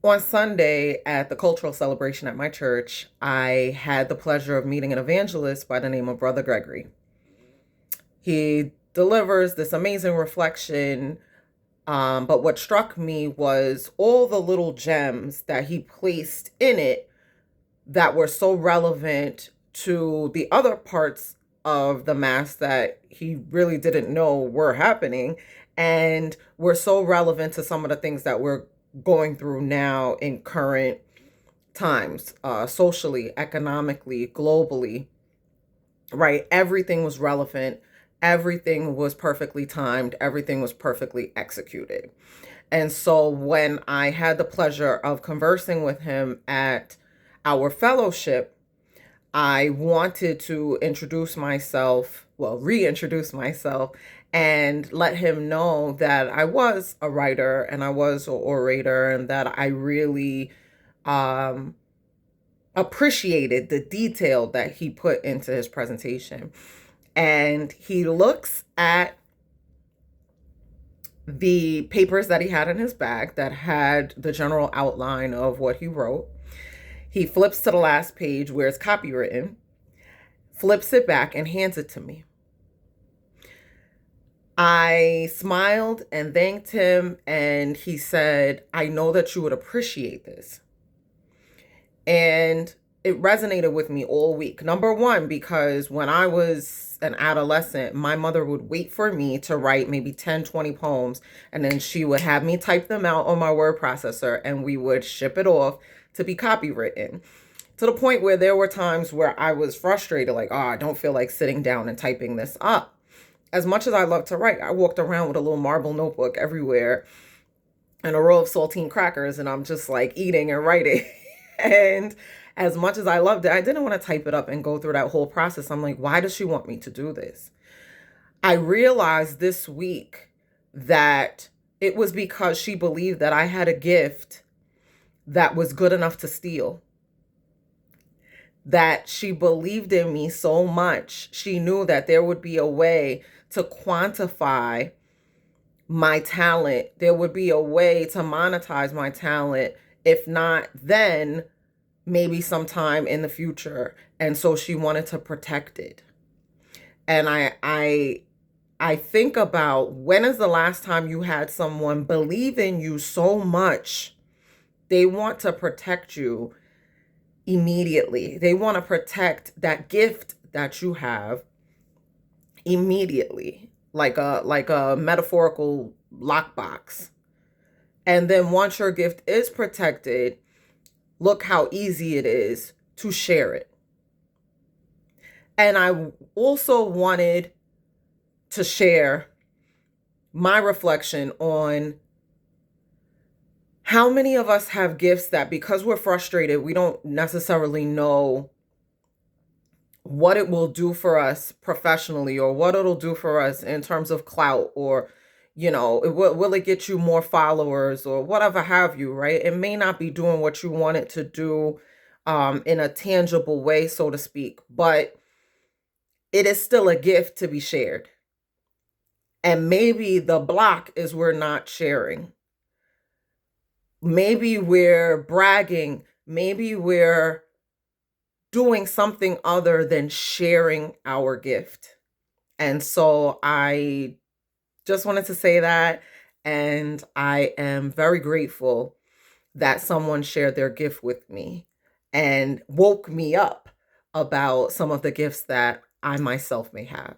On Sunday at the cultural celebration at my church, I had the pleasure of meeting an evangelist by the name of Brother Gregory. He delivers this amazing reflection, but what struck me was all the little gems that he placed in it that were so relevant to the other parts of the Mass that he really didn't know were happening, and were so relevant to some of the things that we're going through now in current times, socially, economically, globally, right? Everything was relevant. Everything was perfectly timed. Everything was perfectly executed. And so when I had the pleasure of conversing with him at our fellowship, I wanted to introduce myself, well, reintroduce myself, and let him know that I was a writer and I was an orator, and that I really um, appreciated the detail that he put into his presentation. And he looks at the papers that he had in his bag that had the general outline of what he wrote. He flips to the last page where it's copywritten, flips it back, and hands it to me. I smiled and thanked him, and he said, "I know that you would appreciate this." And it resonated with me all week. Number one, because when I was an adolescent, my mother would wait for me to write maybe 10, 20 poems, and then she would have me type them out on my word processor, and we would ship it off to be copywritten. To the point where there were times where I was frustrated, like, oh, I don't feel like sitting down and typing this up. As much as I love to write, I walked around with a little marble notebook everywhere and a row of saltine crackers, and I'm just like eating and writing. And as much as I loved it, I didn't want to type it up and go through that whole process. I'm like, why does she want me to do this? I realized this week that it was because she believed that I had a gift that was good enough to steal. That she believed in me so much, she knew that there would be a way to quantify my talent. There would be a way to monetize my talent. If not then, maybe sometime in the future. And so she wanted to protect it. And I think about, when is the last time you had someone believe in you so much they want to protect you immediately. They want to protect that gift that you have immediately, like a metaphorical lockbox. And then once your gift is protected, look how easy it is to share it. And I also wanted to share my reflection on how many of us have gifts that, because we're frustrated, we don't necessarily know what it will do for us professionally, or what it'll do for us in terms of clout, or will it get you more followers, or whatever have you, right? It may not be doing what you want it to do in a tangible way, so to speak, but it is still a gift to be shared. And maybe the block is we're not sharing. Maybe we're bragging. Maybe we're doing something other than sharing our gift. And so I just wanted to say that. And I am very grateful that someone shared their gift with me and woke me up about some of the gifts that I myself may have.